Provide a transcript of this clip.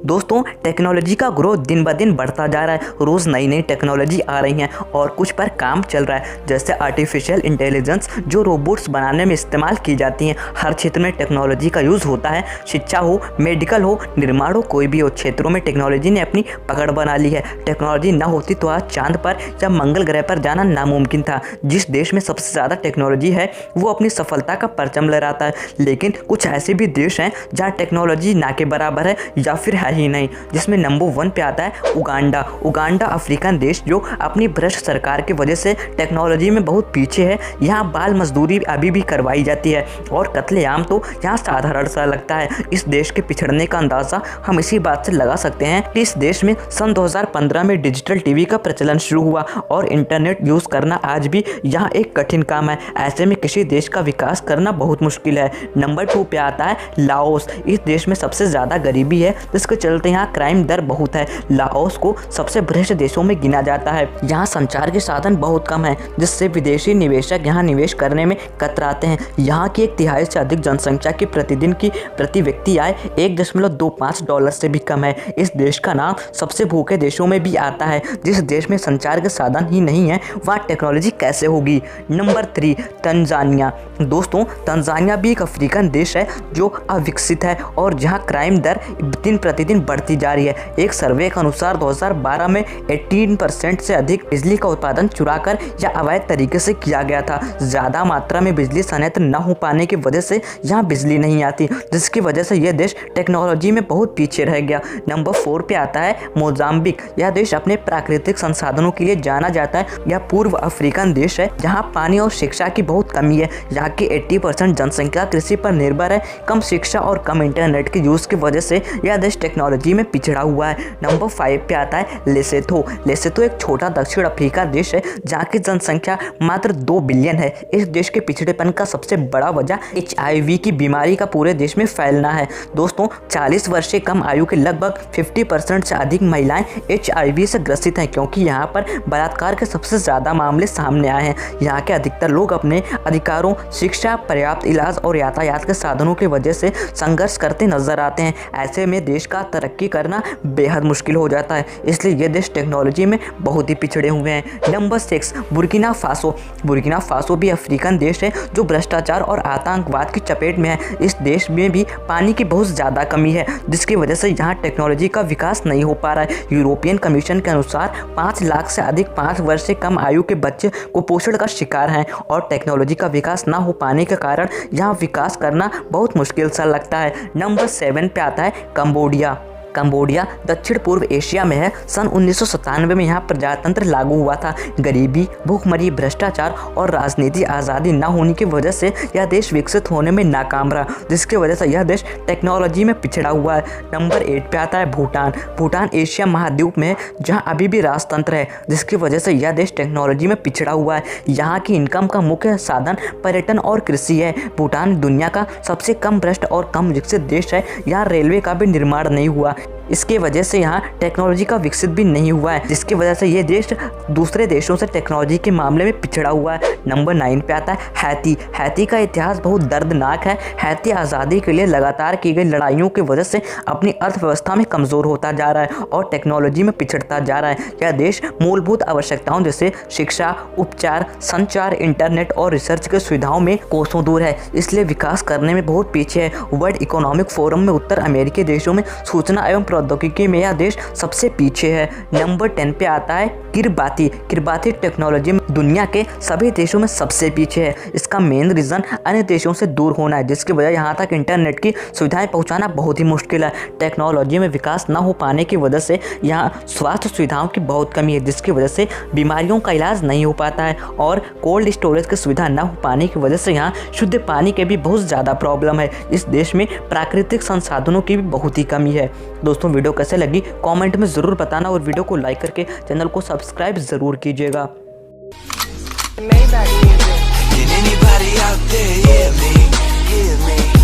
दोस्तों टेक्नोलॉजी का ग्रोथ दिन ब दिन बढ़ता जा रहा है। रोज़ नई नई टेक्नोलॉजी आ रही हैं और कुछ पर काम चल रहा है, जैसे आर्टिफिशियल इंटेलिजेंस जो रोबोट्स बनाने में इस्तेमाल की जाती हैं। हर क्षेत्र में टेक्नोलॉजी का यूज़ होता है, शिक्षा हो, मेडिकल हो, निर्माण हो, कोई भी हो क्षेत्रों में टेक्नोलॉजी ने अपनी पकड़ बना ली है। टेक्नोलॉजी ना होती तो आज चांद पर या मंगल ग्रह पर जाना नामुमकिन था। जिस देश में सबसे ज़्यादा टेक्नोलॉजी है वो अपनी सफलता का परचम लहराता है, लेकिन कुछ ऐसे भी देश हैं जहाँ टेक्नोलॉजी ना के बराबर है या फिर है ही नहीं, जिसमें नंबर 1 पे आता है उगांडा अफ्रीकन देश, जो अपनी भ्रष्ट सरकार की वजह से टेक्नोलॉजी में बहुत पीछे है। यहाँ बाल मजदूरी अभी भी करवाई जाती है और कत्लेआम तो यहाँ साधारण सा लगता है। इस देश के पिछड़ने का अंदाज़ा हम इसी बात से लगा सकते हैं कि इस देश में सन 2015 में डिजिटल टीवी का प्रचलन शुरू हुआ और इंटरनेट यूज़ करना आज भी यहाँ एक कठिन काम है। ऐसे में किसी देश का विकास करना बहुत मुश्किल है। नंबर 2 पे आता है लाओस। इस देश में सबसे ज़्यादा गरीबी है, जिसके चलते यहाँ क्राइम दर बहुत है। लाओस को सबसे भ्रष्ट देशों में गिना जाता है। यहाँ संचार के साधन बहुत कम है, जिससे विदेशी निवेशक यहाँ निवेश करने में कतराते हैं। यहाँ की 1/3 से अधिक जनसंख्या की प्रतिदिन की प्रति व्यक्ति आय $1.25 से भी कम है। इस देश का नाम सबसे भूखे देशों में भी आता है। जिस देश में संचार के साधन ही नहीं है वहाँ टेक्नोलॉजी कैसे होगी। Number 3 Tanzania. दोस्तों तंजानिया भी एक अफ्रीकन देश है जो अविकसित है और जहाँ क्राइम दर दिन प्रतिदिन बढ़ती जा रही है। एक सर्वे के अनुसार 2012 में 18% से अधिक बिजली का उत्पादन चुराकर या अवैध तरीके से किया गया था। ज़्यादा मात्रा में बिजली संयंत्र न हो पाने की वजह से यहाँ बिजली नहीं आती, जिसकी वजह से यह देश टेक्नोलॉजी में बहुत पीछे रह गया। नंबर 4 पे आता है मोजाम्बिक। यह देश अपने प्राकृतिक संसाधनों के लिए जाना जाता है। यह पूर्व अफ्रीकन देश है जहाँ पानी और शिक्षा की बहुत कमी है। यहाँ की 80% जनसंख्या कृषि पर निर्भर है। कम शिक्षा और कम इंटरनेट के यूज़ की वजह से यह देश टेक्नोलॉजी में पिछड़ा हुआ है। नंबर 5 पे आता है लेसेथो एक छोटा दक्षिण अफ्रीका देश है जहाँ की जनसंख्या मात्र 2 बिलियन है। इस देश के पिछड़ेपन का सबसे बड़ा वजह HIV की बीमारी का पूरे देश में फैलना है। दोस्तों 40 वर्ष से कम आयु के लगभग 50% से अधिक महिलाएं HIV से ग्रसित हैं, क्योंकि यहाँ पर बलात्कार के सबसे ज़्यादा मामले सामने आए हैं। यहाँ के अधिकतर लोग अपने अधिकारों, शिक्षा, पर्याप्त इलाज और यातायात के साधनों की वजह से संघर्ष करते नजर आते हैं। ऐसे में देश का तरक्की करना बेहद मुश्किल हो जाता है, इसलिए ये देश टेक्नोलॉजी में बहुत ही पिछड़े हुए हैं। नंबर 6 बुर्किना फासो भी अफ्रीकन देश है जो भ्रष्टाचार और आतंकवाद की चपेट में है। इस देश में भी पानी की बहुत ज़्यादा कमी है, जिसकी वजह से यहाँ टेक्नोलॉजी का विकास नहीं हो पा रहा है। यूरोपियन कमीशन के अनुसार 5 लाख से अधिक 5 वर्ष से कम आयु के बच्चे कुपोषण का शिकार हैं और टेक्नोलॉजी का विकास ना हो पाने के कारण यहाँ विकास करना बहुत मुश्किल सा लगता है। नंबर 7 पे आता है कंबोडिया दक्षिण पूर्व एशिया में है। सन 1997 में यहाँ प्रजातंत्र लागू हुआ था। गरीबी, भूखमरी, भ्रष्टाचार और राजनीति आज़ादी न होने की वजह से यह देश विकसित होने में नाकाम रहा, जिसकी वजह से यह देश टेक्नोलॉजी में पिछड़ा हुआ है। नंबर 8 पे आता है भूटान एशिया महाद्वीप में है जहाँ अभी भी राजतंत्र है, जिसकी वजह से यह देश टेक्नोलॉजी में पिछड़ा हुआ है। यहाँ की इनकम का मुख्य साधन पर्यटन और कृषि है। भूटान दुनिया का सबसे कम भ्रष्ट और कम विकसित देश है। यहाँ रेलवे का भी निर्माण नहीं हुआ, इसके वजह से यहाँ टेक्नोलॉजी का विकसित भी नहीं हुआ है, जिसकी वजह से ये देश दूसरे देशों से टेक्नोलॉजी के मामले में पिछड़ा हुआ है। नंबर 9 पे आता है हैती का इतिहास बहुत दर्दनाक है। हैती आज़ादी के लिए लगातार की गई लड़ाइयों की वजह से अपनी अर्थव्यवस्था में कमज़ोर होता जा रहा है और टेक्नोलॉजी में पिछड़ता जा रहा है। यह देश मूलभूत आवश्यकताओं जैसे शिक्षा, उपचार, संचार, इंटरनेट और रिसर्च की सुविधाओं में कोसों दूर है, इसलिए विकास करने में बहुत पीछे है। वर्ल्ड इकोनॉमिक फोरम में उत्तर अमेरिकी देशों में सूचना एवं प्रौद्योगिकी में यह देश सबसे पीछे है। नंबर 10 पे आता है किरबाती टेक्नोलॉजी में दुनिया के सभी देशों में सबसे पीछे है। इसका मेन रीज़न अन्य देशों से दूर होना है, जिसकी वजह यहाँ तक इंटरनेट की सुविधाएं पहुँचाना बहुत ही मुश्किल है। टेक्नोलॉजी में विकास न हो पाने की वजह से यहाँ स्वास्थ्य सुविधाओं की बहुत कमी है, जिसकी वजह से बीमारियों का इलाज नहीं हो पाता है और कोल्ड स्टोरेज की सुविधा न हो पाने की वजह से यहाँ शुद्ध पानी के भी बहुत ज़्यादा प्रॉब्लम है। इस देश में प्राकृतिक संसाधनों की भी बहुत ही कमी है। दोस्तों वीडियो कैसे लगी कमेंट में ज़रूर बताना और वीडियो को लाइक करके चैनल को सब्सक्राइब ज़रूर कीजिएगा। Can anybody out there hear me?